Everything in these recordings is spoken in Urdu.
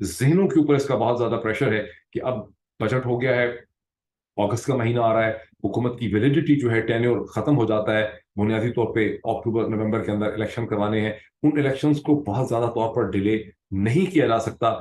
ذہنوں کے اوپر اس کا بہت زیادہ پریشر ہے کہ اب بجٹ ہو گیا ہے، اگست کا مہینہ آ رہا ہے، حکومت کی ویلیڈیٹی جو ہے ٹینیور ختم ہو جاتا ہے، بنیادی طور پہ اکتوبر نومبر کے اندر الیکشن کروانے ہیں، ان الیکشنز کو بہت زیادہ طور پر ڈیلے نہیں کیا جا سکتا،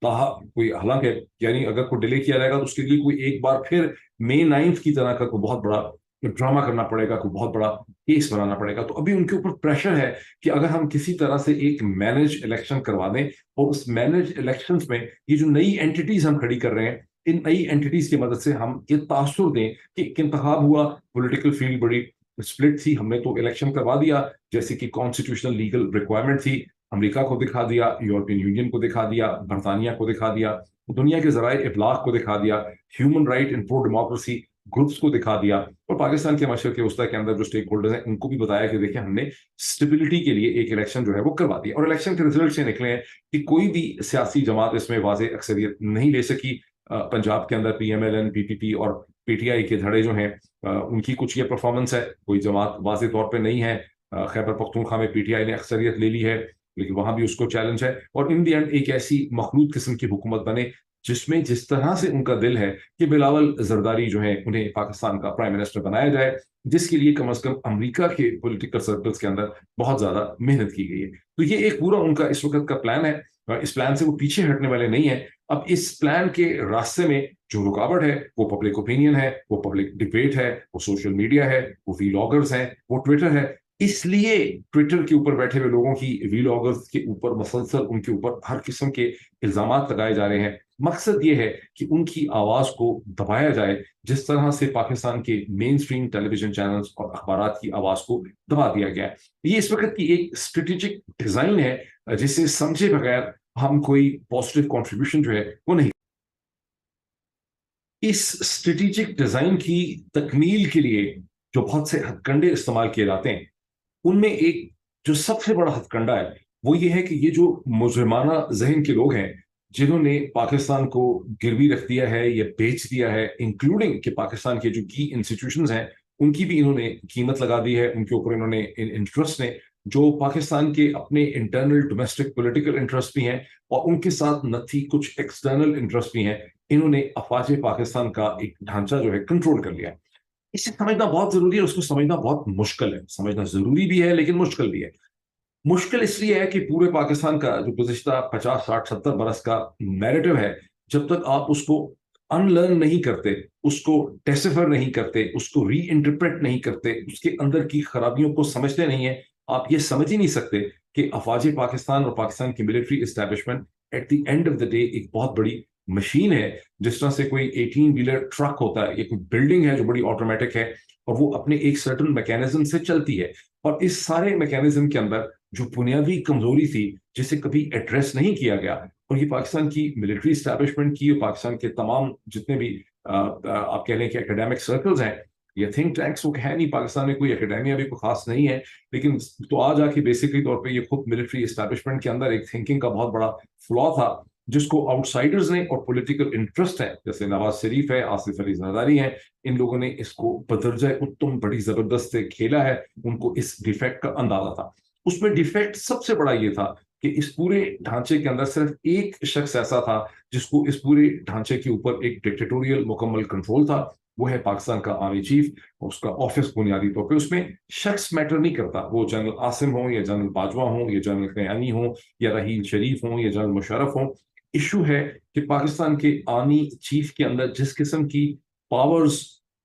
کوئی حالانکہ یعنی اگر کوئی ڈیلے کیا جائے گا تو اس کے لیے کوئی ایک بار پھر مئی 9 کی طرح کا کوئی بہت بڑا ڈرامہ کرنا پڑے گا، کوئی بہت بڑا کیس بنانا پڑے گا. تو ابھی ان کے اوپر پریشر ہے کہ اگر ہم کسی طرح سے ایک مینج الیکشن کروا دیں اور اس مینج الیکشنز میں یہ جو نئی اینٹیز ہم کھڑی کر رہے ہیں، ان نئی اینٹیز کی مدد سے ہم یہ تاثر دیں کہ ایک انتخاب ہوا، پولیٹیکل فیلڈ بڑی سپلٹ تھی، ہم نے تو الیکشن کروا دیا جیسے کہ کانسٹیٹیوشنل لیگل ریکوائرمنٹ تھی، امریکہ کو دکھا دیا، یورپین یونین کو دکھا دیا، برطانیہ کو دکھا دیا، دنیا کے ذرائع ابلاغ کو دکھا دیا، human right and pro democracy groups کو دکھا دیا، اور پاکستان کے مشرق وسطیٰ کے اندر جو اسٹیک ہولڈرز ہیں ان کو بھی بتایا کہ دیکھیں ہم نے اسٹیبلٹی کے لیے ایک الیکشن جو ہے وہ کروا دیا. اور الیکشن کے ریزلٹ سے نکلے ہیں کہ کوئی بھی سیاسی جماعت اس میں واضح اکثریت نہیں لے سکی. پنجاب کے اندر پی ایم ایل این، پی پی پی اور پی ٹی آئی کے دھڑے جو ہیں ان کی کچھ یہ پرفارمنس ہے، کوئی جماعت واضح طور پہ نہیں ہے. خیبر پختونخوا میں پی ٹی آئی نے اکثریت لے لی ہے لیکن وہاں بھی اس کو چیلنج ہے، اور ان دی اینڈ ایک ایسی مخلوط قسم کی حکومت بنے جس میں جس طرح سے ان کا دل ہے کہ بلاول زرداری جو ہے انہیں پاکستان کا پرائم منسٹر بنایا جائے، جس کے لیے کم از کم امریکہ کے پولیٹیکل سرکلز کے اندر بہت زیادہ محنت کی گئی ہے. تو یہ ایک پورا ان کا اس وقت کا پلان ہے، اس پلان سے وہ پیچھے ہٹنے والے نہیں ہیں. اب اس پلان کے راستے میں جو رکاوٹ ہے وہ پبلک اوپینین ہے، وہ پبلک ڈبیٹ ہے، وہ سوشل میڈیا ہے، وہ ویلاگرز ہیں، وہ ٹویٹر ہے. اس لیے ٹویٹر کے اوپر بیٹھے ہوئے لوگوں کی ویلاگرز کے اوپر مسلسل ان کے اوپر ہر قسم کے الزامات لگائے جا رہے ہیں. مقصد یہ ہے کہ ان کی آواز کو دبایا جائے، جس طرح سے پاکستان کے مین سٹریم ٹیلی ویژن چینلز اور اخبارات کی آواز کو دبا دیا گیا ہے. یہ اس وقت کی ایک اسٹریٹجک ڈیزائن ہے جسے سمجھے بغیر ہم کوئی پازیٹیو کنٹریبیوشن جو ہے وہ نہیں. اس اسٹریٹجک ڈیزائن کی تکمیل کے لیے جو بہت سے ہتھ کنڈے استعمال کیے جاتے ہیں، ان میں ایک جو سب سے بڑا ہتھ کنڈا ہے وہ یہ ہے کہ یہ جو مجرمانہ ذہن کے لوگ ہیں جنہوں نے پاکستان کو گروی رکھ دیا ہے یا بیچ دیا ہے، انکلوڈنگ کہ پاکستان کے جو کی انسٹیٹیوشنز ہیں ان کی بھی انہوں نے قیمت لگا دی ہے، ان کے اوپر انہوں نے انٹرسٹ نے جو پاکستان کے اپنے انٹرنل ڈومیسٹک پولیٹیکل انٹرسٹ بھی ہیں اور ان کے ساتھ نتھی کچھ ایکسٹرنل انٹرسٹ بھی ہیں، انہوں نے افواج پاکستان کا ایک ڈھانچہ جو ہے کنٹرول کر لیا. اسے سمجھنا بہت ضروری ہے، اس کو سمجھنا بہت مشکل ہے، سمجھنا ضروری بھی ہے لیکن مشکل بھی ہے. مشکل اس لیے ہے کہ پورے پاکستان کا جو گزشتہ 50 60 70 برس کا نیریٹو ہے، جب تک آپ اس کو ان لرن نہیں کرتے، اس کو ڈیسیفر نہیں کرتے، اس کو ری انٹرپریٹ نہیں کرتے، اس کے اندر کی خرابیوں کو سمجھتے نہیں ہیں، آپ یہ سمجھ ہی نہیں سکتے کہ افواج پاکستان اور پاکستان کی military establishment at the end of the day ایک بہت بڑی مشین ہے. جس طرح سے کوئی 18 ویلر ٹرک ہوتا ہے، یہ کوئی بلڈنگ ہے جو بڑی آٹومیٹک ہے اور وہ اپنے ایک سرٹن میکینزم سے چلتی ہے، اور اس سارے میکینزم کے اندر جو بنیادی کمزوری تھی جسے کبھی ایڈریس نہیں کیا گیا، اور یہ پاکستان کی ملٹری اسٹیبلشمنٹ کی اور پاکستان کے تمام جتنے بھی آپ کہہ لیں کہ اکیڈیمک سرکلز ہیں یا تھنک ٹینکس، وہ ہے نہیں، پاکستان میں کوئی اکیڈیمیا بھی کوئی خاص نہیں ہے، لیکن تو آج آ کے بیسکلی طور پہ یہ خود ملٹری اسٹیبلشمنٹ کے اندر ایک تھنکنگ کا بہت بڑا فلا تھا جس کو آؤٹ سائڈرز نے اور پولیٹیکل انٹرسٹ ہے جیسے نواز شریف ہے، آصف علی زرداری ہیں، ان لوگوں نے اس کو بدرجہ اتم بڑی زبردست سے کھیلا ہے. ان کو اس ڈیفیکٹ کا اندازہ تھا. اس میں ڈیفیکٹ سب سے بڑا یہ تھا کہ اس پورے ڈھانچے کے اندر صرف ایک شخص ایسا تھا جس کو اس پورے ڈھانچے کے اوپر ایک ڈکٹیٹوریل مکمل کنٹرول تھا، وہ ہے پاکستان کا آرمی چیف. اس کا آفس بنیادی طور پہ اس میں شخص میٹر نہیں کرتا، وہ جنرل عاصم ہوں یا جنرل باجوہ ہوں یا جنرل قیانی ہوں یا رحیل شریف ہوں یا جنرل مشرف ہوں. ایشو ہے کہ پاکستان کے آرمی چیف کے اندر جس قسم کی پاورز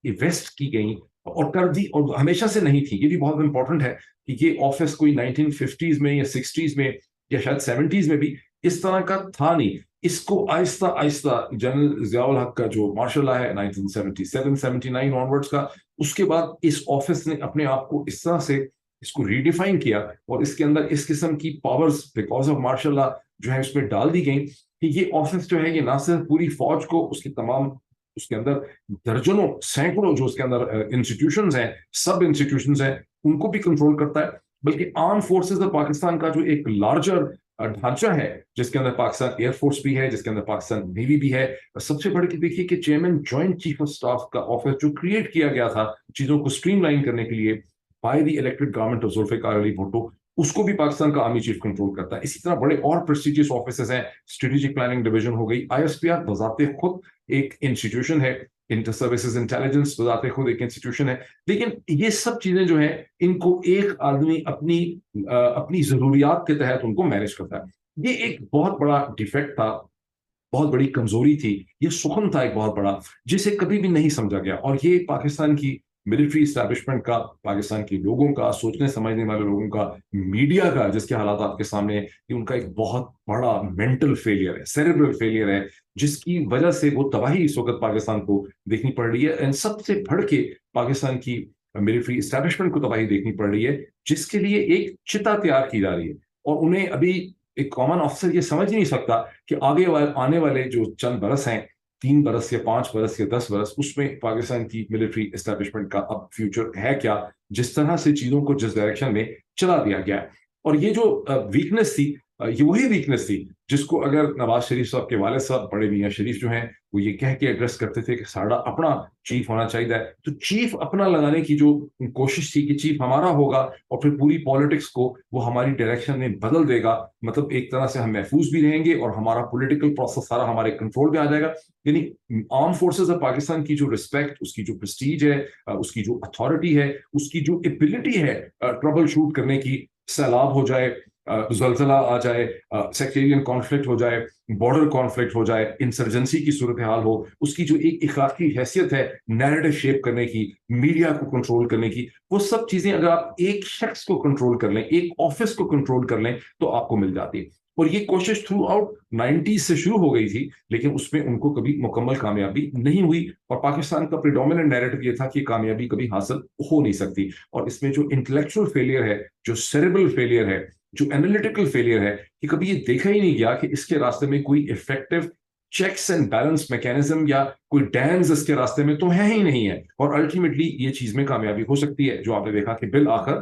ویسٹ کی گئیں اور کر دی، اور ہمیشہ سے نہیں تھی، یہ بھی بہت امپورٹنٹ ہے کہ یہ آفس کوئی 1950s میں یا 60s میں یا شاید 70s میں بھی اس طرح کا تھا نہیں. اس کو آہستہ آہستہ جنرل ضیاء الحق کا جو مارشل لا ہے 1977-79 آنورڈز کا، اس کے بعد اس آفس نے اپنے آپ کو اس طرح سے اس کو ریڈیفائن کیا اور اس کے اندر اس قسم کی powers because of martial law جو ہے اس میں ڈال دی گئیں کہ یہ آفس جو ہے یہ نہ صرف پوری فوج کو، اس کی تمام اس کے اندر درجنوں سینکڑوں جو اس کے اندر انسٹیٹیوشنز ہیں، سب انسٹیٹیوشنز ہیں، ان کو بھی کنٹرول کرتا ہے، بلکہ آرم فورسز آف پاکستان کا جو ایک لارجر ڈھانچہ ہے جس کے اندر پاکستان ایئر فورس بھی ہے، جس کے اندر پاکستان نیوی بھی ہے. سب سے بڑھ کے دیکھیے کہ chairman joint chief of staff کا آفس جو کریٹ کیا گیا تھا چیزوں کو اسٹریم لائن کرنے کے لیے by the elected government of Zulfiqar Ali Bhutto, اس کو بھی پاکستان کا آرمی چیف کنٹرول کرتا ہے. اسی طرح بڑے اور پریسٹیجیس آفیسز ہیں, اسٹریٹجک پلاننگ ڈویژن ہو گئی, ISPR بذات خود ایک انسٹیٹیوشن ہے, انٹر سروسز انٹیلیجنس بذات خود ایک انسٹیٹیوشن ہے. لیکن یہ سب چیزیں جو ہیں ان کو ایک آدمی اپنی ضروریات کے تحت ان کو مینیج کرتا ہے. یہ ایک بہت بڑا ڈیفیکٹ تھا, بہت بڑی کمزوری تھی, یہ سخن تھا ایک بہت بڑا, جسے کبھی بھی نہیں سمجھا گیا. اور یہ پاکستان کی ملٹری اسٹیبلشمنٹ کا, پاکستان کے لوگوں کا, سوچنے سمجھنے والے لوگوں کا, میڈیا کا جس کے حالات آپ کے سامنے ہیں, یہ ان کا ایک بہت بڑا مینٹل فیلئر ہے, سیریبرل فیلئر ہے, جس کی وجہ سے وہ تباہی اس وقت پاکستان کو دیکھنی پڑ رہی ہے. ان سب سے بڑھ کے پاکستان کی ملٹری اسٹیبلشمنٹ کو تباہی دیکھنی پڑ رہی ہے, جس کے لیے ایک چتا تیار کی جا رہی ہے. اور انہیں ابھی ایک کامن آفیسر یہ سمجھ نہیں سکتا کہ آنے والے جو چند برس ہیں, 3 برس یا 5 برس یا 10 برس, اس میں پاکستان کی ملٹری اسٹیبلشمنٹ کا اب فیوچر ہے کیا, جس طرح سے چیزوں کو جس ڈائریکشن میں چلا دیا گیا ہے. اور یہ جو ویکنس تھی, یہ وہی ویکنس تھی جس کو اگر نواز شریف صاحب کے والد صاحب بڑے میاں شریف جو ہیں وہ یہ کہہ کے ایڈریس کرتے تھے کہ ساڑا اپنا چیف ہونا چاہیے, تو چیف اپنا لگانے کی جو کوشش تھی کہ چیف ہمارا ہوگا اور پھر پوری پالیٹکس کو وہ ہماری ڈائریکشن میں بدل دے گا, مطلب ایک طرح سے ہم محفوظ بھی رہیں گے اور ہمارا پولیٹیکل پروسیس سارا ہمارے کنٹرول میں آ جائے گا. یعنی آرم فورسز آف پاکستان کی جو رسپیکٹ, اس کی جو پرسٹیج ہے, اس کی جو اتھارٹی ہے, اس کی جو ایبلٹی ہے ٹربل شوٹ کرنے کی, سیلاب ہو جائے, زلزلہ آ جائے, سیکٹیرین کانفلکٹ ہو جائے, بارڈر کانفلکٹ ہو جائے, انسرجنسی کی صورتحال ہو, اس کی جو ایک اخلاقی حیثیت ہے نیریٹو شیپ کرنے کی, میڈیا کو کنٹرول کرنے کی, وہ سب چیزیں اگر آپ ایک شخص کو کنٹرول کر لیں, ایک آفس کو کنٹرول کر لیں, تو آپ کو مل جاتی ہے. اور یہ کوشش تھرو آؤٹ 90s سے شروع ہو گئی تھی, لیکن اس میں ان کو کبھی مکمل کامیابی نہیں ہوئی. اور پاکستان کا پریڈومیننٹ نیریٹو یہ تھا کہ کامیابی کبھی حاصل ہو نہیں سکتی. اور اس میں جو انٹلیکچوئل فیلئر ہے, جو سیریبرل فیلئر ہے, جو اینالیٹیکل فیلئر ہے, کہ کبھی یہ دیکھا ہی نہیں گیا کہ اس کے راستے میں کوئی effective checks and balance mechanism یا کوئی ڈیمز اس کے راستے میں تو ہے ہی نہیں ہے. اور الٹیمیٹلی یہ چیز میں کامیابی ہو سکتی ہے, جو آپ نے دیکھا کہ بالآخر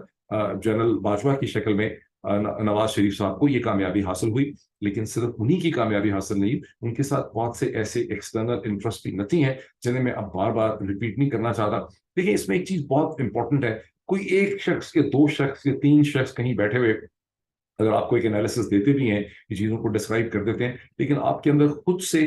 جنرل باجوہ کی شکل میں نواز شریف صاحب کو یہ کامیابی حاصل ہوئی. لیکن صرف انہی کی کامیابی حاصل نہیں, ان کے ساتھ بہت سے ایسے ایکسٹرنل انٹرسٹ بھی نتی ہیں جنہیں میں اب بار بار ریپیٹ نہیں کرنا چاہتا. لیکن اس میں ایک چیز بہت امپورٹنٹ ہے, کوئی ایک شخص یا 2 شخص یا 3 شخص کہیں بیٹھے ہوئے اگر آپ کو ایک انالیسس دیتے بھی ہیں, یہ چیزوں کو ڈسکرائب کر دیتے ہیں, لیکن آپ کے اندر خود سے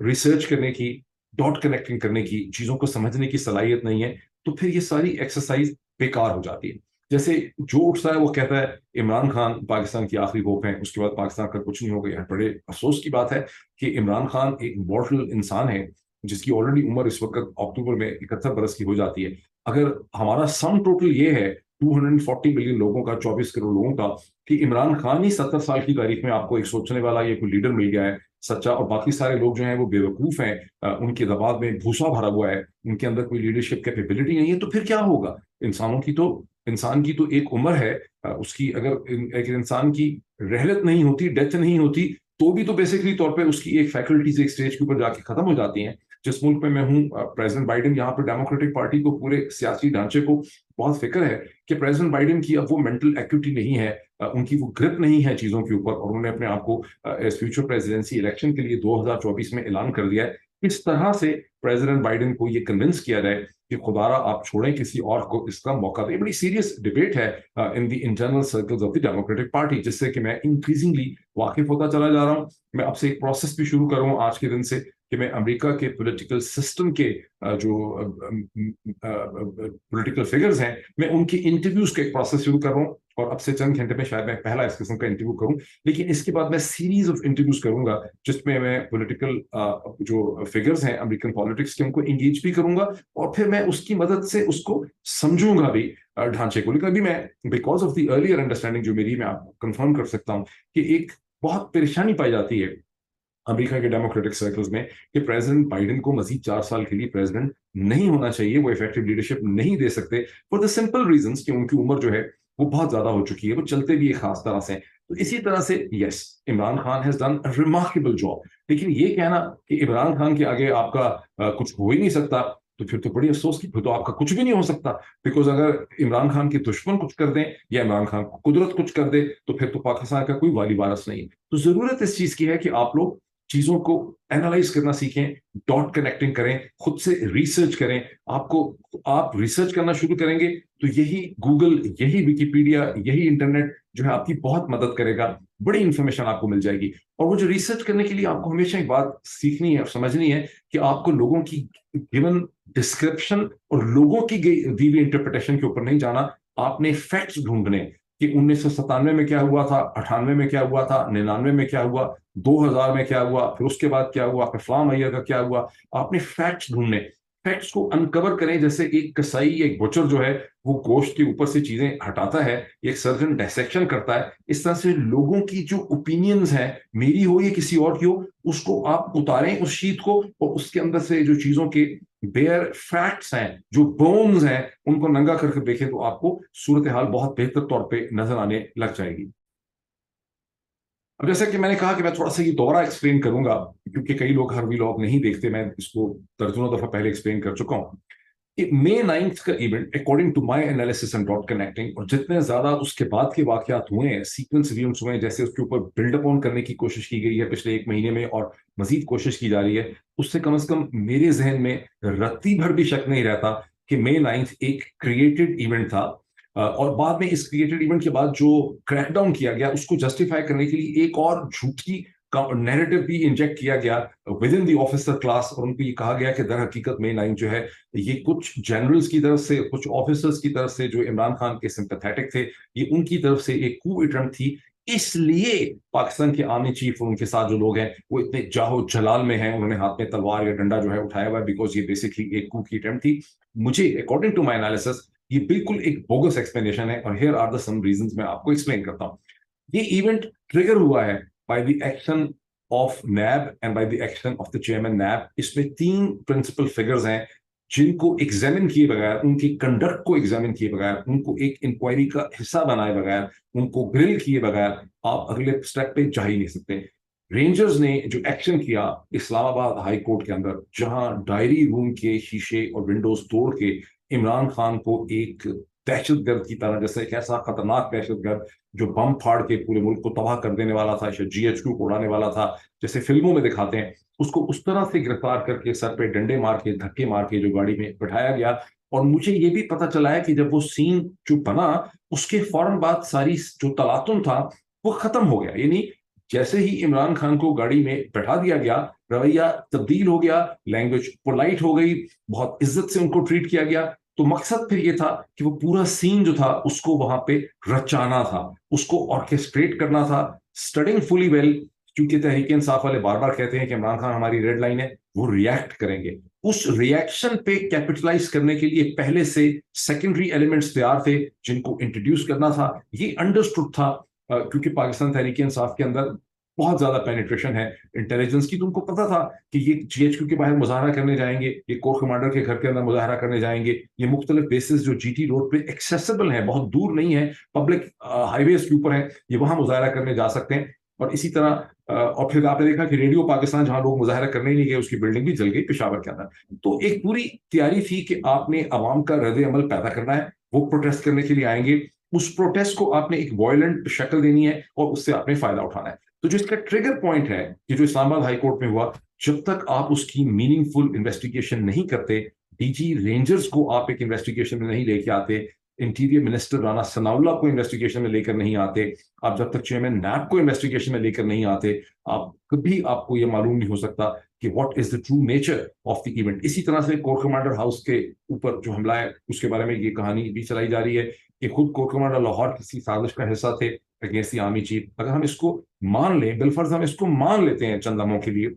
ریسرچ کرنے کی, ڈاٹ کنیکٹنگ کرنے کی, چیزوں کو سمجھنے کی صلاحیت نہیں ہے, تو پھر یہ ساری ایکسرسائز بیکار ہو جاتی ہے. جیسے جو اٹھتا ہے وہ کہتا ہے عمران خان پاکستان کی آخری ہوپ ہے, اس کے بعد پاکستان کا کچھ نہیں ہو گیا. بڑے افسوس کی بات ہے کہ عمران خان ایک مورٹل انسان ہے جس کی آلریڈی عمر اس وقت اکتوبر میں 71 برس کی ہو جاتی ہے. اگر ہمارا سم ٹوٹل یہ ہے 240 ملین لوگوں کا, 24 کروڑ لوگوں کا, کہ عمران خان ہی 70 سال کی تاریخ میں آپ کو ایک سوچنے والا یہ کوئی لیڈر مل گیا ہے سچا, اور باقی سارے لوگ جو ہیں وہ بے وقوف ہیں, ان کے دباغ میں بھوسا بھرا ہوا ہے, ان کے اندر کوئی لیڈرشپ کیپیبلٹی نہیں ہے, تو پھر کیا ہوگا؟ انسان کی تو ایک عمر ہے, اس کی اگر ایک انسان کی رحلت نہیں ہوتی, ڈیتھ نہیں ہوتی, تو بھی تو بیسکلی طور پہ اس کی ایک فیکلٹیز ایک سٹیج کے اوپر جا کے ختم ہو جاتی ہیں. جس ملک میں ہوں, پریزیڈنٹ بائیڈن یہاں پہ ڈیموکریٹک پارٹی کو, پورے سیاسی ڈھانچے کو بہت فکر ہے کہ پریزیڈنٹ بائیڈن کی اب وہ مینٹل ایکٹیویٹی نہیں ہے, ان کی وہ گرپ نہیں ہے چیزوں کے اوپر, اور انہوں نے اپنے آپ کو ایز فیوچر پریزیڈنسی الیکشن کے لیے 2024 میں اعلان کر دیا ہے. اس طرح سے پریزیڈنٹ بائیڈن کو یہ کنونس کیا جائے کہ خدا را آپ چھوڑیں, کسی اور کو اس کا موقع دیں. بڑی سیریس ڈبیٹ ہے in the internal circles of the Democratic Party, جس سے کہ میں انکریزنگلی واقف ہوتا چلا جا رہا ہوں. میں اب سے ایک پروسیس بھی شروع کروں آج کے دن سے کہ میں امریکہ کے پولیٹیکل سسٹم کے جو پولیٹیکل فگرز ہیں, میں ان کی انٹرویوز کا ایک پروسیس شروع کر رہا ہوں, اور اب سے چند گھنٹے میں شاید میں پہلا اس قسم کا انٹرویو کروں. لیکن اس کے بعد میں سیریز آف انٹرویوز کروں گا جس میں پولیٹیکل جو فگرز ہیں امریکن پالیٹکس کے, ان کو انگیج بھی کروں گا, اور پھر میں اس کی مدد سے اس کو سمجھوں گا بھی ڈھانچے کو. لیکن ابھی میں because of the earlier understanding جو میری, میں آپ کو کنفرم کر سکتا ہوں کہ ایک بہت پریشانی پائی جاتی ہے امریکہ کے ڈیموکریٹک سرکلز میں کہ پریزیڈنٹ بائیڈن کو مزید 4 سال کے لیے پریزیڈنٹ نہیں ہونا چاہیے, وہ افیکٹو لیڈرشپ نہیں دے سکتے فار دا سمپل ریزنس کہ ان کی عمر جو ہے وہ بہت زیادہ ہو چکی ہے, وہ چلتے بھی ایک خاص طرح سے. تو اسی طرح سے yes, Imran Khan has done remarkable job, لیکن یہ کہنا کہ عمران خان کے آگے آپ کا کچھ ہو ہی نہیں سکتا, تو پھر تو بڑی افسوس کی, پھر تو آپ کا کچھ بھی نہیں ہو سکتا. بیکاز اگر عمران خان کے دشمن کچھ کر دیں یا عمران خان کو قدرت کچھ کر دے, تو پھر تو پاکستان کا کوئی والی وارث نہیں. تو ضرورت اس چیز کی ہے کہ آپ لوگ چیزوں کو اینالائز کرنا سیکھیں, ڈاٹ کنیکٹنگ کریں, خود سے ریسرچ کریں. آپ ریسرچ کرنا شروع کریں گے تو یہی گوگل, یہی ویکیپیڈیا, یہی انٹرنیٹ جو ہے آپ کی بہت مدد کرے گا, بڑی انفارمیشن آپ کو مل جائے گی. اور وہ جو ریسرچ کرنے کے لیے آپ کو ہمیشہ ایک بات سیکھنی ہے اور سمجھنی ہے کہ آپ کو لوگوں کی گیون ڈسکرپشن اور لوگوں کی دی ہوئی انٹرپریٹیشن کے اوپر نہیں جانا. آپ نے فیکٹس ڈھونڈنے کہ 1997 میں کیا ہوا تھا, 98 میں کیا ہوا تھا, 99 میں کیا ہوا, 2000 میں کیا ہوا, پھر اس کے بعد کیا ہوا, پھر فلاں ایئر کا کیا ہوا. آپ نے فیکٹس ڈھونڈنے, فیکٹس کو انکور کریں. جیسے ایک کسائی, ایک بچر جو ہے وہ گوشت کے اوپر سے چیزیں ہٹاتا ہے, ایک سرجن ڈائسیکشن کرتا ہے, اس طرح سے لوگوں کی جو اوپینینز ہیں, میری ہو یا کسی اور کی ہو, اس کو آپ اتاریں اس شیٹ کو, اور اس کے اندر سے جو چیزوں کے بیئر فیکٹس ہیں, جو بونز ہیں, ان کو ننگا کر کے دیکھیں تو آپ کو صورتحال بہت بہتر طور پہ نظر آنے لگ جائے گی. اب جیسا کہ میں نے کہا کہ میں تھوڑا سا یہ دوبارہ ایکسپلین کروں گا, کیونکہ کئی لوگ ہر ویلاگ نہیں دیکھتے, میں اس کو درجنوں دفعہ پہلے ایکسپلین کر چکا ہوں. مئی 9 کا event according to my analysis and dot connecting, اور جتنے زیادہ اس کے بعد کے واقعات ہوئے ہیں, سیکوینس ایونٹس ہوئے ہیں, جیسے اس کے اوپر بلڈ اپ آن کرنے کی کوشش کی گئی ہے پچھلے 1 مہینے میں, اور مزید کوشش کی جا رہی ہے, اس سے کم میرے ذہن میں رتی بھر بھی شک نہیں رہتا کہ مئی 9 ایک کریٹڈ ایونٹ تھا. اور بعد میں اس کریٹڈ ایونٹ کے بعد جو کریک ڈاؤن کیا گیا, اس کو جسٹیفائی کرنے کے لیے ایک اور جھوٹی نیریٹو بھی انجیکٹ کیا گیا with in the officer class, اور ان کو یہ کہا گیا کہ در حقیقت مئی 9 جو ہے یہ کچھ جنرلز کی طرف سے, کچھ آفیسرز کی طرف سے جو عمران خان کے سمپیتھیٹک تھے, یہ ان کی طرف سے ایک کو اٹمپٹ تھی. اس لیے پاکستان کے آرمی چیف اور ان کے ساتھ جو لوگ ہیں وہ اتنے جاہو جلال میں ہیں, انہوں نے ہاتھ میں تلوار یا ڈنڈا جو ہے اٹھایا ہوا ہے, بیکاز یہ بیسکلی ایک کو کی اٹمپٹ تھی. مجھے اکارڈنگ ٹو مائی انالیسس یہ بالکل ایک بوگس ایکسپلینیشن ہے, اور here are the some reasons میں آپ کو ایکسپلین کرتا ہوں. یہ ایونٹ ٹریگر ہوا ہے by the action of NAB and by the action of the chairman NAB. اس میں 3 پرنسپل فگرز ہیں جن کو ایگزامن کیے بغیر, ان کی کنڈکٹ کو ایگزامن کیے بغیر, ان کو ایک انکوائری کا حصہ بنائے بغیر, ان کو گرل کیے بغیر آپ اگلے اسٹیپ پہ جا ہی نہیں سکتے. رینجرز نے جو ایکشن کیا اسلام آباد ہائی کورٹ کے اندر, جہاں ڈائری روم کے شیشے اور ونڈوز توڑ کے عمران خان کو ایک دہشت گرد کی طرح, جیسے ایک ایسا خطرناک دہشت گرد جو بم پھاڑ کے پورے ملک کو تباہ کر دینے والا تھا, GHQ کو اڑانے والا تھا, جیسے فلموں میں دکھاتے ہیں, اس کو اس طرح سے گرفتار کر کے سر پہ ڈنڈے مار کے, دھکے مار کے جو گاڑی میں بٹھایا گیا. اور مجھے یہ بھی پتا چلا ہے کہ جب وہ سین جو بنا اس کے فوراً بعد ساری جو تلاطم تھا وہ ختم ہو گیا. یعنی جیسے ہی عمران خان کو گاڑی میں بٹھا دیا گیا, رویہ تبدیل ہو گیا, لینگویج پولائٹ ہو گئی, بہت عزت سے ان کو ٹریٹ کیا گیا. تو مقصد پھر یہ تھا کہ وہ پورا سین جو تھا اس کو وہاں پہ رچانا تھا, اس کو آرکیسٹریٹ کرنا تھا, اسٹڈنگ فلی ویل. کیونکہ تحریک انصاف والے بار بار کہتے ہیں کہ عمران خان ہماری ریڈ لائن ہے, وہ ریئیکٹ کریں گے. اس ریئیکشن پہ کیپٹلائز کرنے کے لیے پہلے سے سیکنڈری ایلیمنٹس تیار تھے جن کو انٹروڈیوس کرنا تھا. یہ انڈرسٹوڈ تھا کیونکہ پاکستان تحریک انصاف کے اندر بہت زیادہ پینیٹریشن ہے انٹیلیجنس کی, تو ان کو پتا تھا کہ یہ GHQ کے باہر مظاہرہ کرنے جائیں گے, یہ کور کمانڈر کے گھر کے اندر مظاہرہ کرنے جائیں گے, یہ مختلف بیسز جو GT روڈ پہ ایکسیسیبل ہیں, بہت دور نہیں ہے, پبلک ہائی ویز کے اوپر ہیں, یہ وہاں مظاہرہ کرنے جا سکتے ہیں. اور اسی طرح اور پھر آپ نے دیکھا کہ ریڈیو پاکستان جہاں لوگ مظاہرہ کرنے ہی نہیں گئے, اس کی بلڈنگ بھی جل گئی پشاور کے اندر. تو ایک پوری تیاری تھی کہ آپ نے عوام کا رد عمل پیدا کرنا ہے, وہ پروٹیسٹ کرنے کے لیے آئیں گے, اس پروٹیسٹ کو آپ نے ایک وائلنٹ شکل دینی ہے اور اس سے آپ نے فائدہ اٹھانا ہے. تو جو اس کا ٹریگر پوائنٹ ہے کہ جو اسلام آباد ہائی کورٹ میں ہوا, جب تک آپ اس کی میننگ فل انویسٹیگیشن نہیں کرتے, DG رینجرز کو آپ ایک انویسٹیگیشن میں نہیں لے کے آتے, انٹیریئر منسٹر رانا ثناء اللہ کو انویسٹیگیشن میں لے کر نہیں آتے, آپ جب تک چیئرمین نیب کو انویسٹیگیشن میں لے کر نہیں آتے, آپ کو یہ معلوم نہیں ہو سکتا کہ what is the true nature of the event. اسی طرح سے کور کمانڈر ہاؤس کے اوپر جو حملہ ہے اس کے بارے میں یہ کہانی بھی چلائی جا رہی ہے کہ خود کور کمانڈر لاہور کسی سازش کا حصہ تھے اگینسٹ دی آرمی چیف. اگر ہم اس کو مان لیں, بالفرض ہم اس کو مان لیتے ہیں چند لمحوں کے لیے,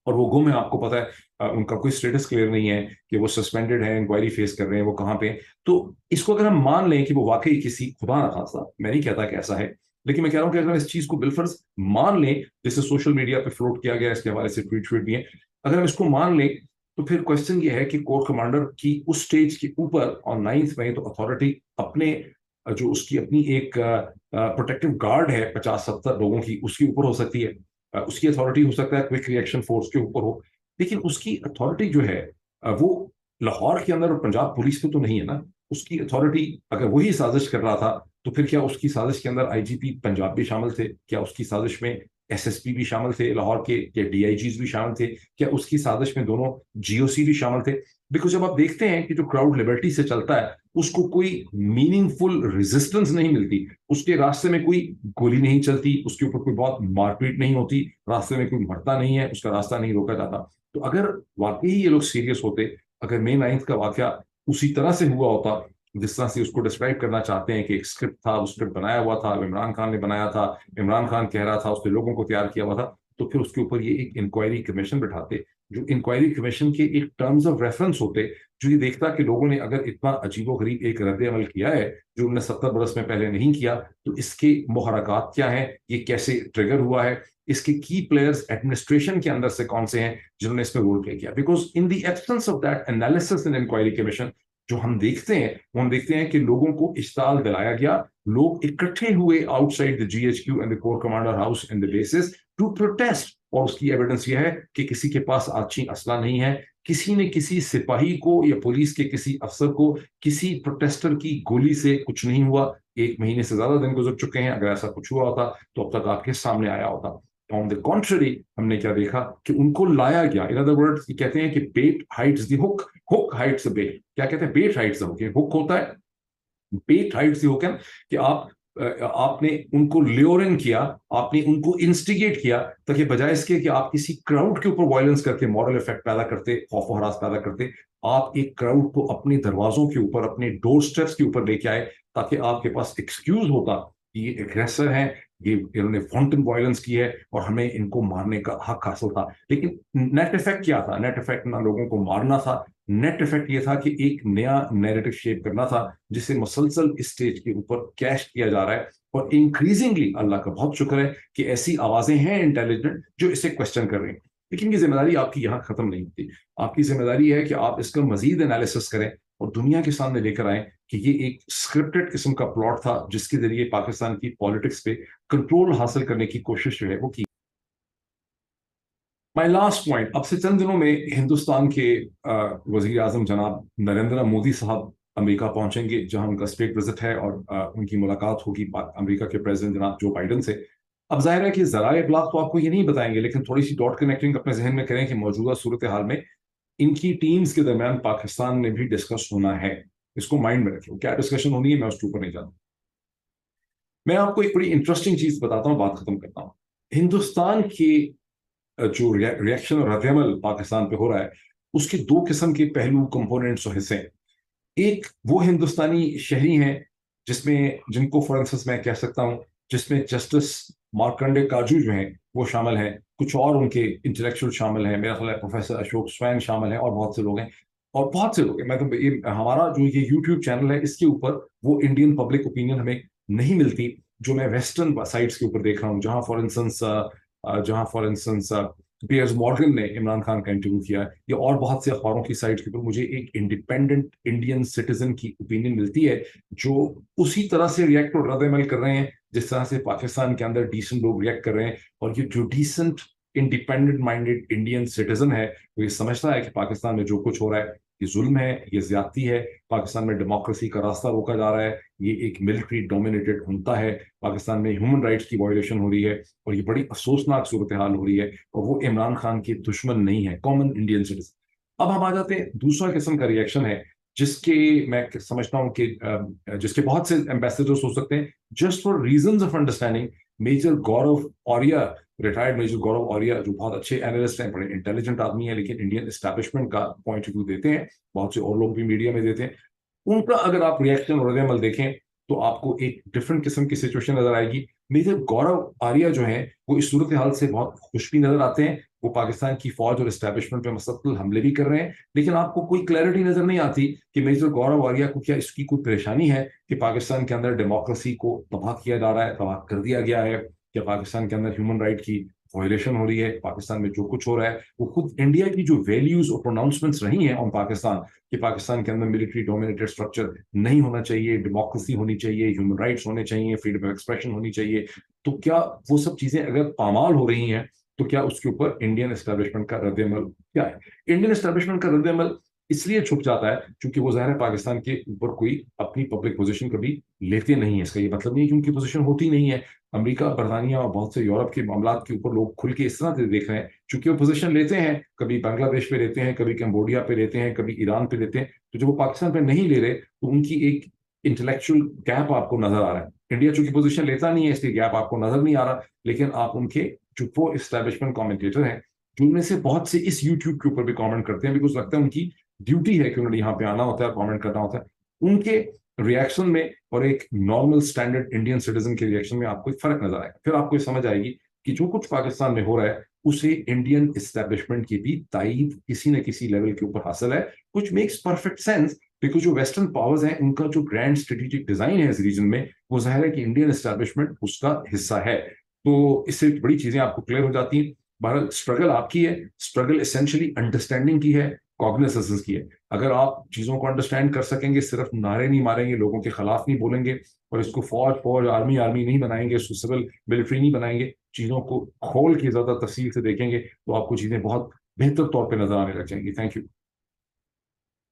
اور وہ گم ہے, آپ کو پتا ہے ان کا کوئی اسٹیٹس کلیئر نہیں ہے کہ وہ سسپینڈڈ ہے, انکوائری فیس کر رہے ہیں, وہ کہاں پہ. تو اس کو اگر ہم مان لیں کہ وہ واقعی کسی خدا نہ خاصا, میں نہیں کہتا کہ ایسا ہے, لیکن میں کہہ رہا ہوں کہ اگر اس چیز کو بالفرض مان لیں, جیسے سوشل میڈیا پہ فلوٹ کیا گیا, اس کے حوالے سے ٹویٹ بھی ہیں, اگر ہم اس کو مان لیں تو پھر کوشچن یہ ہے کہ کور کمانڈر کی اس سٹیج کے اوپر آن 9 مئی تو اتھارٹی اپنے جو اس کی اپنی ایک پروٹیکٹیو گارڈ ہے 50-70 لوگوں کی, اس کے اوپر ہو سکتی ہے, اس کی اتھارٹی ہو سکتا ہے کوئک ریئیکشن فورس کے اوپر ہو, لیکن اس کی اتھارٹی جو ہے وہ لاہور کے اندر اور پنجاب پولیس پہ تو نہیں ہے نا. اس کی اتھارٹی اگر وہی سازش کر رہا تھا تو پھر کیا اس کی سازش کے اندر IGP پنجاب بھی شامل تھے؟ کیا اس کی سازش میں SSP بھی شامل تھے لاہور کے, کیا DIGs بھی شامل تھے, کیا اس کی سازش میں دونوں GOC بھی شامل تھے؟ بیکاز جب آپ دیکھتے ہیں کہ جو کراؤڈ لبرٹی سے چلتا ہے اس کو کوئی میننگ فل ریزسٹنس نہیں ملتی, اس کے راستے میں کوئی گولی نہیں چلتی, اس کے اوپر کوئی بہت مار پیٹ نہیں ہوتی, راستے میں کوئی مرتا نہیں ہے, اس کا راستہ نہیں روکا جاتا. تو اگر واقعی یہ لوگ سیریس ہوتے, اگر May 9 کا واقعہ اسی طرح سے ہوا ہوتا جس طرح سے اس کو ڈسکرائب کرنا چاہتے ہیں کہ ایک اسکرپٹ تھا, وہ اسکرپٹ بنایا ہوا تھا, عمران خان نے بنایا تھا, عمران خان کہہ رہا تھا, اس نے لوگوں کو تیار کیا ہوا تھا, تو پھر اس کے اوپر یہ ایک انکوائری کمیشن بٹھاتے, جو انکوائری کمیشن کے ایک ٹرمز آف ریفرنس ہوتے, جو یہ دیکھتا کہ لوگوں نے اگر اتنا عجیب و غریب ایک رد عمل کیا ہے جو انہوں نے 70 برس میں پہلے نہیں کیا, تو اس کے محرکات کیا ہیں, یہ کیسے ٹریگر ہوا ہے, اس کے کی پلیئرز ایڈمنسٹریشن کے اندر سے کون سے ہیں جنہوں نے اس میں رول پلے کیا. Because in the absence of that analysis and inquiry commission جو ہم دیکھتے ہیں, وہ ہم دیکھتے ہیں کہ لوگوں کو اشتعال دلایا گیا, لوگ اکٹھے ہوئے outside the GHQ and the corps commander house and the bases to protest, اور اس کی ایویڈنس یہ ہے کہ کسی کے پاس آچی اسلحہ نہیں ہے, کسی نے کسی سپاہی کو یا پولیس کے کسی افسر کو کسی پروٹیسٹر کی گولی سے کچھ نہیں ہوا. 1 مہینے سے زیادہ دن گزر چکے ہیں, اگر ایسا کچھ ہوا ہوتا تو اب تک آپ کے سامنے آیا ہوتا. آن دی کنٹری ہم نے کیا دیکھا کہ ان کو لایا گیا. ان ادر ورڈز یہ کہتے ہیں کہ بیٹ ہائٹس دی ہک, ہک ہائٹس دی بیٹ. کیا کہتے ہیں؟ بیٹ ہائٹس دی ہک. ہک ہوتا ہے, بیٹ ہائٹس دی ہک, کہ آپ نے ان کو لیورن کیا, آپ نے ان کو انسٹیگیٹ کیا, تاکہ بجائے اس کے کہ آپ کسی کراؤڈ کے اوپر وائلنس کر کے مورل افیکٹ پیدا کرتے, خوف و ہراس پیدا کرتے, آپ ایک کراؤڈ کو اپنے دروازوں کے اوپر, اپنے ڈور سٹیپس کے اوپر لے کے آئے, تاکہ آپ کے پاس ایکسکیوز ہوتا کہ یہ ایگریسر ہیں, یہ انہوں نے وانٹن وائلنس کی ہے اور ہمیں ان کو مارنے کا حق حاصل تھا. لیکن نیٹ افیکٹ کیا تھا؟ نیٹ افیکٹ نہ لوگوں کو مارنا تھا, نیٹ افیکٹ یہ تھا کہ ایک نیا نیریٹو شیپ کرنا تھا جسے مسلسل اسٹیج کے اوپر کیش کیا جا رہا ہے. اور انکریزنگلی اللہ کا بہت شکر ہے کہ ایسی آوازیں ہیں انٹیلیجنٹ جو اسے کوشچن کر رہے ہیں. لیکن یہ ذمہ داری آپ کی یہاں ختم نہیں ہوتی. آپ کی ذمہ داری ہے کہ آپ اس کا مزید انالیسس کریں اور دنیا کے سامنے لے کر آئیں کہ یہ ایک اسکرپٹڈ قسم کا پلاٹ تھا جس کے ذریعے پاکستان کی پالیٹکس پہ کنٹرول حاصل کرنے کی کوشش جو ہے وہ کی. مائی لاسٹ پوائنٹ, اب سے چند دنوں میں ہندوستان کے وزیر اعظم جناب نریندر مودی صاحب امریکہ پہنچیں گے, جہاں ان کا اسٹیٹ وزٹ ہے, اور ان کی ملاقات ہوگی امریکہ کے پریزیڈنٹ جناب جو بائیڈن سے. اب ظاہر ہے کہ ذرائع ابلاغ تو آپ کو یہ نہیں بتائیں گے, لیکن تھوڑی سی ڈاٹ کنیکٹنگ اپنے ذہن میں کریں کہ موجودہ صورتحال میں ان کی ٹیمز کے درمیان پاکستان میں بھی ڈسکس ہونا ہے. اس کو مائنڈ میں رکھیں, کیا ڈسکشن ہونی ہے میں اس کے اوپر نہیں جانتا. میں آپ کو ایک بڑی انٹرسٹنگ چیز بتاتا ہوں, بات ختم کرتا ہوں. ہندوستان کی جو ریئیکشن اور رد عمل پاکستان پہ ہو رہا ہے, اس کے 2 قسم کے پہلو, کمپوننٹس اور حصے ہیں. ایک وہ ہندوستانی شہری ہیں جن کو فار انسٹنس میں کہہ سکتا ہوں, جس میں جسٹس مارکنڈے کاجو جو ہیں وہ شامل ہیں, کچھ اور ان کے انٹلیکچوئل شامل ہیں, میرا خیال ہے پروفیسر اشوک سوین شامل ہیں, اور بہت سے لوگ ہیں, اور بہت سے لوگ ہیں. میں تو ہمارا جو یہ یوٹیوب چینل ہے اس کے اوپر وہ انڈین پبلک اوپینین ہمیں نہیں ملتی جو میں ویسٹرن سائٹس کے اوپر دیکھ رہا ہوں, جہاں فار انسٹنس پیئرز مارگن نے عمران خان کا انٹرویو کیا ہے, یا اور بہت سے اخباروں کی سائٹس کے اوپر مجھے ایک انڈیپینڈنٹ انڈین سٹیزن کی اوپینین ملتی ہے جو اسی طرح سے ریئیکٹ اور رد عمل کر رہے ہیں جس طرح سے پاکستان کے اندر ڈیسنٹ لوگ ریئیکٹ کر رہے ہیں. اور یہ جو decent independent minded Indian citizen ہے وہ یہ سمجھتا ہے کہ پاکستان میں جو کچھ ہو رہا ہے یہ ظلم ہے, یہ زیادتی ہے, پاکستان میں ڈیموکریسی کا راستہ روکا جا رہا ہے, یہ ایک ملٹری ڈومینیٹڈ ہنتا ہے, پاکستان میں ہیومن رائٹس کی وائلیشن ہو رہی ہے, اور یہ بڑی افسوسناک صورتحال ہو رہی ہے, اور وہ عمران خان کے دشمن نہیں ہے, کامن انڈین سٹیزن. اب ہم آ جاتے ہیں دوسرا قسم کا ریئیکشن ہے جس کے میں سمجھتا ہوں کہ جس کے بہت سے ایمبیسڈرز ہو سکتے ہیں, just for reasons of understanding. Major Gaurav Arya, retired major Gaurav Arya, جو بہت اچھے اینالسٹ ہیں, بڑے انٹیلیجنٹ آدمی ہیں, لیکن انڈین اسٹیبلشمنٹ کا پوائنٹ آف ویو دیتے ہیں, بہت سے اور لوگ بھی میڈیا میں دیتے ہیں. ان کا اگر آپ ریئیکشن اور رد عمل دیکھیں تو آپ کو ایک ڈفرنٹ قسم کی سچویشن نظر آئے گی. میجر گورو آریہ جو ہیں وہ اس صورتحال سے بہت خوش بھی نظر آتے ہیں, وہ پاکستان کی فوج اور اسٹیبلشمنٹ پہ مسلسل حملے بھی کر رہے ہیں, لیکن آپ کو کوئی کلیئرٹی نظر نہیں آتی کہ میجر گورو آریہ کو کیا اس کی کوئی پریشانی ہے کہ پاکستان کے اندر ڈیموکریسی کو تباہ کیا جا رہا ہے, تباہ کر دیا گیا ہے, کہ پاکستان کے اندر ہیومن رائٹ کی وائلیشن ہو رہی ہے, پاکستان میں جو کچھ ہو رہا ہے وہ خود انڈیا کی جو ویلیوز اور پروناؤنسمنٹس رہی ہیں آن پاکستان, کہ پاکستان کے اندر ملٹری ڈومینیٹڈ اسٹرکچر نہیں ہونا چاہیے, ڈیموکریسی ہونی چاہیے, ہیومن رائٹس ہونے چاہیے, فریڈم آف ایکسپریشن ہونی چاہیے, تو کیا وہ سب چیزیں اگر پامال ہو رہی ہیں تو کیا اس کے اوپر انڈین اسٹیبلشمنٹ کا رد عمل کیا ہے؟ انڈین اسٹیبلشمنٹ کا رد عمل اس لیے چھپ جاتا ہے کیونکہ وہ ظاہر ہے پاکستان کے اوپر کوئی اپنی پبلک پوزیشن کبھی لیتے نہیں ہے. اس کا یہ مطلب نہیں ہے کہ ان کی پوزیشن ہوتی نہیں ہے, امریکہ، برطانیہ اور بہت سے یورپ کے معاملات کے اوپر لوگ کھل کے اس طرح سے دیکھ رہے ہیں، چونکہ وہ پوزیشن لیتے ہیں، کبھی بنگلہ دیش پہ لیتے ہیں، کبھی کمبوڈیا پہ لیتے ہیں، کبھی ایران پہ لیتے ہیں، تو جب وہ پاکستان پہ نہیں لے رہے تو ان کی ایک انٹلیکچوئل گیپ آپ کو نظر آ رہا ہے۔ انڈیا چونکہ پوزیشن لیتا نہیں ہے اس لیے گیپ آپ کو نظر نہیں آ رہا، لیکن آپ ان کے جو وہ اسٹیبلشمنٹ کامنٹیٹر ہیں، جن میں سے بہت سے اس یوٹیوب کے اوپر بھی کامنٹ کرتے ہیں، بیکاز لگتا ہے ان کی ڈیوٹی ہے کہ انہوں نے یہاں پہ آنا ہوتا ہے اور کامنٹ کرنا ہوتا ہے، ان کے ریئیکشن میں اور ایک نارمل اسٹینڈرڈ انڈین سٹیزن کے ریئیکشن میں آپ کو ایک فرق نظر آئے گا۔ پھر آپ کو یہ سمجھ آئے گی کہ جو کچھ پاکستان میں ہو رہا ہے اسے انڈین اسٹیبلشمنٹ کی بھی تائید کسی نہ کسی لیول کے اوپر حاصل ہے، کچھ میکس پرفیکٹ سینس، بیکاز جو ویسٹرن پاورز ہیں ان کا جو گرینڈ اسٹریٹجک ڈیزائن ہے اس ریجن میں، وہ ظاہر ہے کہ انڈین اسٹیبلشمنٹ اس کا حصہ ہے، تو اس سے بڑی چیزیں آپ کو کلیئر ہو جاتی ہیں۔ بہرحال اسٹرگل آپ کی ہے، اسٹرگل اسینشلی انڈرسٹینڈنگ کی ہے، کوگنیسنس کی ہے۔ اگر آپ چیزوں کو انڈرسٹینڈ کر سکیں گے، صرف نعرے نہیں ماریں گے، لوگوں کے خلاف نہیں بولیں گے اور اس کو فوج آرمی نہیں بنائیں گے، اس کو سول ملٹری نہیں بنائیں گے، چیزوں کو کھول کے زیادہ تفصیل سے دیکھیں گے، تو آپ کو چیزیں بہت بہتر طور پہ نظر آنے لگ جائیں گی۔ Thank you.